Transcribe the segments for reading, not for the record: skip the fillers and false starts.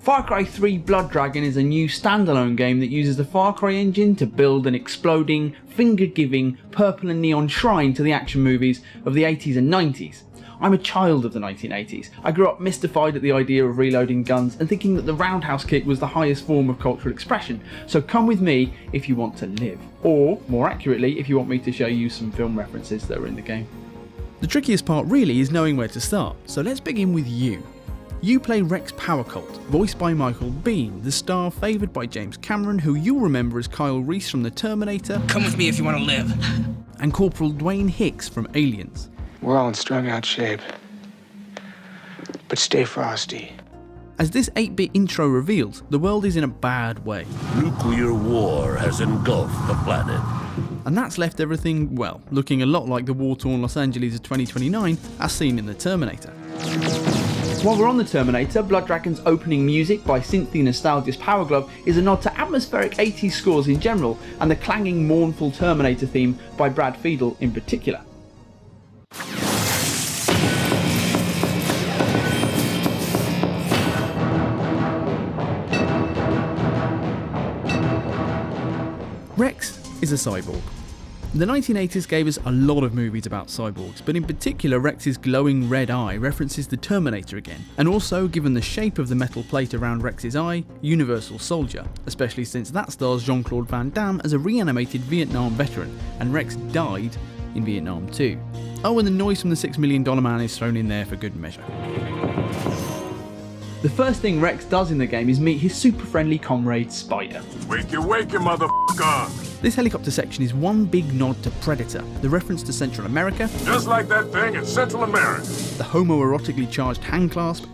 Far Cry 3 Blood Dragon is a new standalone game that uses the Far Cry engine to build an exploding, finger-giving, purple and neon shrine to the action movies of the 80s and 90s. I'm a child of the 1980s. I grew up mystified at the idea of reloading guns and thinking that the roundhouse kick was the highest form of cultural expression, so come with me if you want to live. Or, more accurately, if you want me to show you some film references that are in the game. The trickiest part really is knowing where to start, so let's begin with you. You play Rex Powercolt, voiced by Michael Biehn, the star favoured by James Cameron, who you'll remember as Kyle Reese from The Terminator. Come with me if you want to live. And Corporal Dwayne Hicks from Aliens. We're all in strung out shape. But stay frosty. As this 8-bit intro reveals, the world is in a bad way. Nuclear war has engulfed the planet. And that's left everything, well, looking a lot like the war-torn Los Angeles of 2029 as seen in The Terminator. While we're on the Terminator, Blood Dragon's opening music by Synthie Nostalgia's Power Glove is a nod to atmospheric 80s scores in general, and the clanging, mournful Terminator theme by Brad Fiedel in particular. Rex is a cyborg. The 1980s gave us a lot of movies about cyborgs, but in particular Rex's glowing red eye references the Terminator again, and also, given the shape of the metal plate around Rex's eye, Universal Soldier, especially since that stars Jean-Claude Van Damme as a reanimated Vietnam veteran, and Rex died in Vietnam too. Oh, and the noise from the $6 Million Man is thrown in there for good measure. The first thing Rex does in the game is meet his super friendly comrade Spider. Wakey, motherfucker! This helicopter section is one big nod to Predator, the reference to Central America, Just like that thing in Central America. the homoerotically charged hand clasp,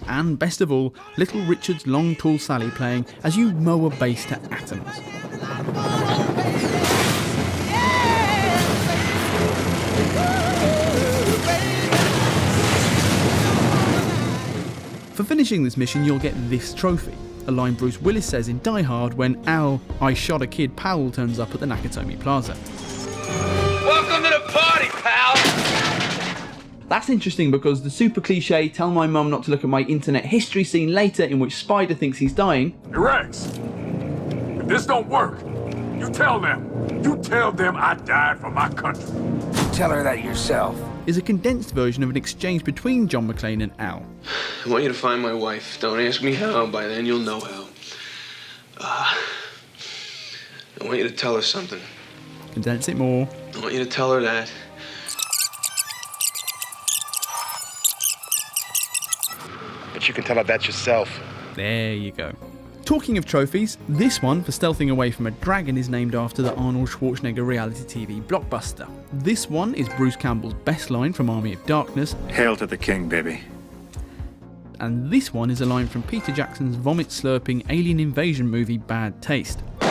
and best of all, Little Richard's Long Tall Sally playing as you mow a base to atoms. For finishing this mission, you'll get this trophy, a line Bruce Willis says in Die Hard when Al, I shot a kid Powell turns up at the Nakatomi Plaza. Welcome to the party, pal! That's interesting because the super cliche tell my mum not to look at my internet history scene later in which Spider thinks he's dying. Hey, Rex, if this don't work, you tell them. You tell them I died for my country. Tell her that yourself. Is a condensed version of an exchange between John McClane and Al. I want you to find my wife. Don't ask me how. By then you'll know how. I want you to tell her something. Condense it more. I want you to tell her that. But you can tell her that yourself. There you go. Talking of trophies, this one for stealthing away from a dragon is named after the Arnold Schwarzenegger reality TV blockbuster. This one is Bruce Campbell's best line from Army of Darkness. Hail to the king, baby. And this one is a line from Peter Jackson's vomit-slurping alien invasion movie Bad Taste. The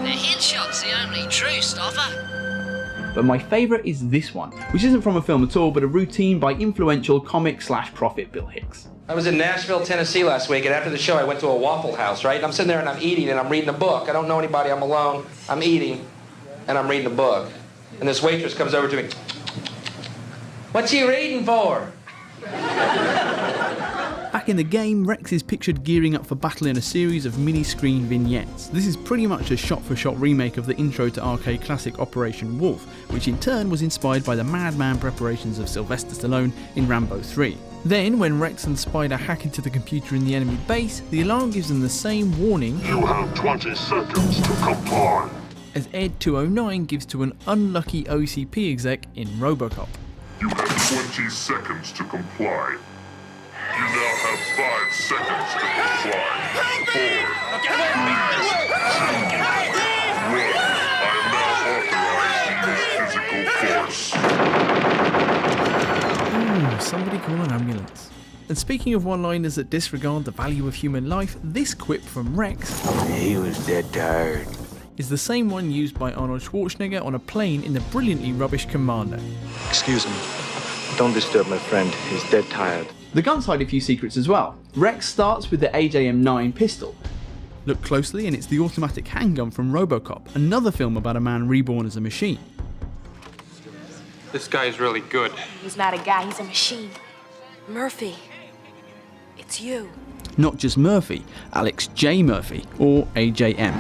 headshot's the only true stopper. But my favourite is this one, which isn't from a film at all, but a routine by influential comic/prophet Bill Hicks. I was in Nashville, Tennessee last week, and after the show I went to a Waffle House, right? And I'm sitting there and I'm eating and I'm reading a book. I don't know anybody, I'm alone. I'm eating and I'm reading a book. And this waitress comes over to me. What you reading for? Back in the game, Rex is pictured gearing up for battle in a series of mini-screen vignettes. This is pretty much a shot-for-shot remake of the intro to arcade classic Operation Wolf, which in turn was inspired by the madman preparations of Sylvester Stallone in Rambo 3. Then, when Rex and Spider hack into the computer in the enemy base, the alarm gives them the same warning You have 20 seconds to comply. as Ed 209 gives to an unlucky OCP exec in Robocop. You have 20 seconds to comply. You now have 5 seconds to comply. 4, 3, 2, 1. I am now authorizing physical force. Somebody call an ambulance. And speaking of one-liners that disregard the value of human life, this quip from Rex He was dead tired. is the same one used by Arnold Schwarzenegger on a plane in the brilliantly rubbish Commando. Excuse me. Don't disturb my friend. He's dead tired. The guns hide a few secrets as well. Rex starts with the AJM-9 pistol. Look closely and it's the automatic handgun from Robocop, another film about a man reborn as a machine. This guy is really good. He's not a guy, he's a machine. Murphy. It's you. Not just Murphy, Alex J. Murphy, or AJM.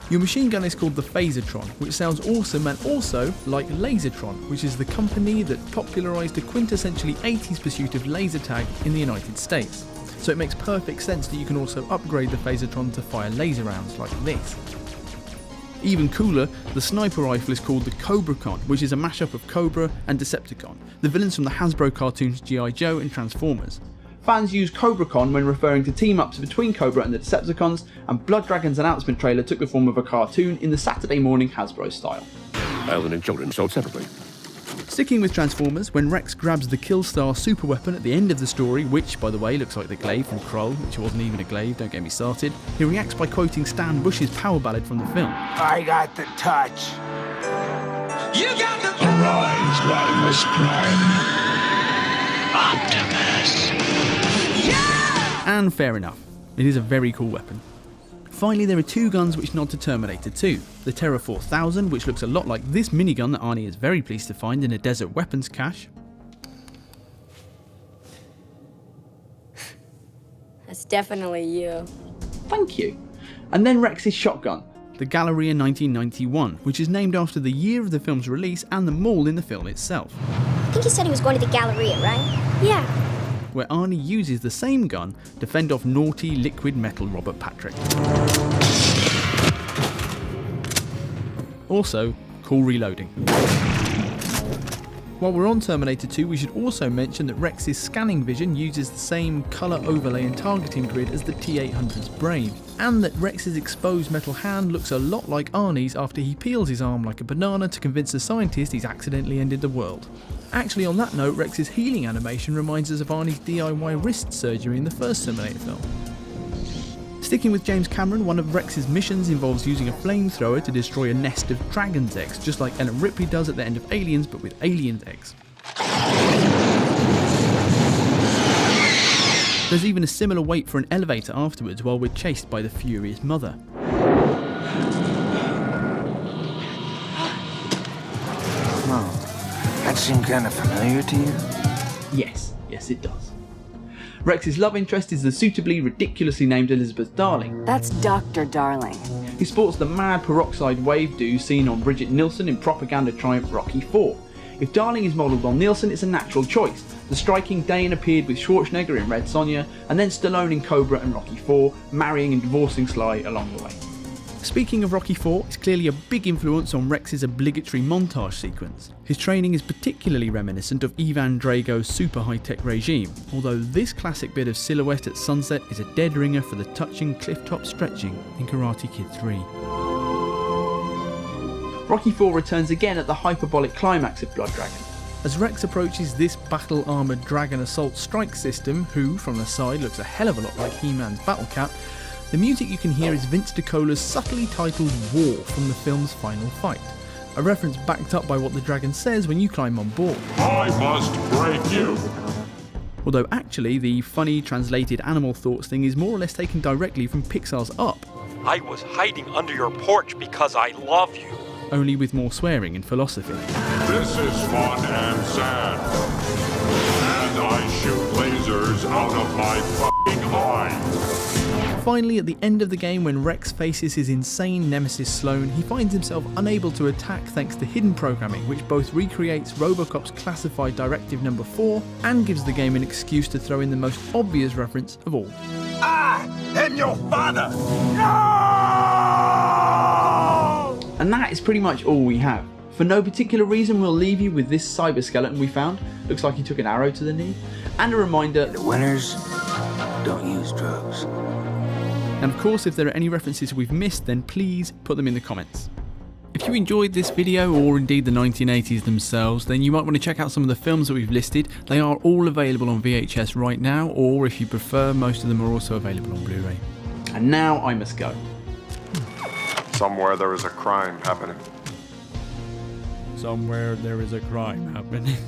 Your machine gun is called the Phasertron, which sounds awesome and also like Lasertron, which is the company that popularised the quintessentially 80s pursuit of laser tag in the United States. So it makes perfect sense that you can also upgrade the Phasertron to fire laser rounds like this. Even cooler, the sniper rifle is called the CobraCon, which is a mashup of Cobra and Decepticon, the villains from the Hasbro cartoons G.I. Joe and Transformers. Fans use CobraCon when referring to team-ups between Cobra and the Decepticons, and Blood Dragon's announcement trailer took the form of a cartoon in the Saturday morning Hasbro style. Island and children sold separately. Sticking with Transformers, when Rex grabs the Killstar super weapon at the end of the story, which, by the way, looks like the glaive from Krull, which wasn't even a glaive, don't get me started, he reacts by quoting Stan Bush's power ballad from the film. I got the touch. You got the... Arise, Rodimus Prime. Optimus. And fair enough, it is a very cool weapon. Finally, there are two guns which nod to Terminator 2. The Terra 4000, which looks a lot like this minigun that Arnie is very pleased to find in a desert weapons cache. That's definitely you. Thank you. And then Rex's shotgun. The Galleria 1991, which is named after the year of the film's release and the mall in the film itself. I think he said he was going to the Galleria, right? Yeah. Where Arnie uses the same gun to fend off naughty liquid metal Robert Patrick. Also, cool reloading. While we're on Terminator 2, we should also mention that Rex's scanning vision uses the same colour overlay and targeting grid as the T-800's brain, and that Rex's exposed metal hand looks a lot like Arnie's after he peels his arm like a banana to convince a scientist he's accidentally ended the world. Actually, on that note, Rex's healing animation reminds us of Arnie's DIY wrist surgery in the first Terminator film. Sticking with James Cameron, one of Rex's missions involves using a flamethrower to destroy a nest of dragon's eggs, just like Ellen Ripley does at the end of Aliens, but with aliens' eggs. There's even a similar wait for an elevator afterwards while we're chased by the furious mother. Oh, that seemed kind of familiar to you? Yes it does. Rex's love interest is the suitably ridiculously named Elizabeth Darling. That's Dr. Darling. He sports the mad peroxide wave do seen on Bridget Nielsen in propaganda triumph Rocky IV. If Darling is modelled on Nielsen, it's a natural choice. The striking Dane appeared with Schwarzenegger in Red Sonja, and then Stallone in Cobra and Rocky IV, marrying and divorcing Sly along the way. Speaking of Rocky IV, it's clearly a big influence on Rex's obligatory montage sequence. His training is particularly reminiscent of Ivan Drago's super high-tech regime, although this classic bit of silhouette at sunset is a dead ringer for the touching cliff-top stretching in Karate Kid 3. Rocky IV returns again at the hyperbolic climax of Blood Dragon. As Rex approaches this battle-armoured dragon assault strike system, who, from the side, looks a hell of a lot like He-Man's Battle Cat, the music you can hear is Vince DiCola's subtly titled War from the film's final fight, a reference backed up by what the dragon says when you climb on board. I must break you. Although actually, the funny translated Animal Thoughts thing is more or less taken directly from Pixar's Up. I was hiding under your porch because I love you. Only with more swearing and philosophy. This is fun and sad. And I shoot lasers out of my fucking eyes. Finally, at the end of the game, when Rex faces his insane nemesis Sloane, he finds himself unable to attack thanks to hidden programming, which both recreates Robocop's classified Directive No. 4 and gives the game an excuse to throw in the most obvious reference of all. I am your father! No! And that is pretty much all we have. For no particular reason, we'll leave you with this cyber skeleton we found. Looks like he took an arrow to the knee. And a reminder: the winners don't use drugs. And of course, if there are any references we've missed, then please put them in the comments. If you enjoyed this video, or indeed the 1980s themselves, then you might want to check out some of the films that we've listed. They are all available on VHS right now, or if you prefer, most of them are also available on Blu-ray. And now I must go. Somewhere there is a crime happening. Somewhere there is a crime happening.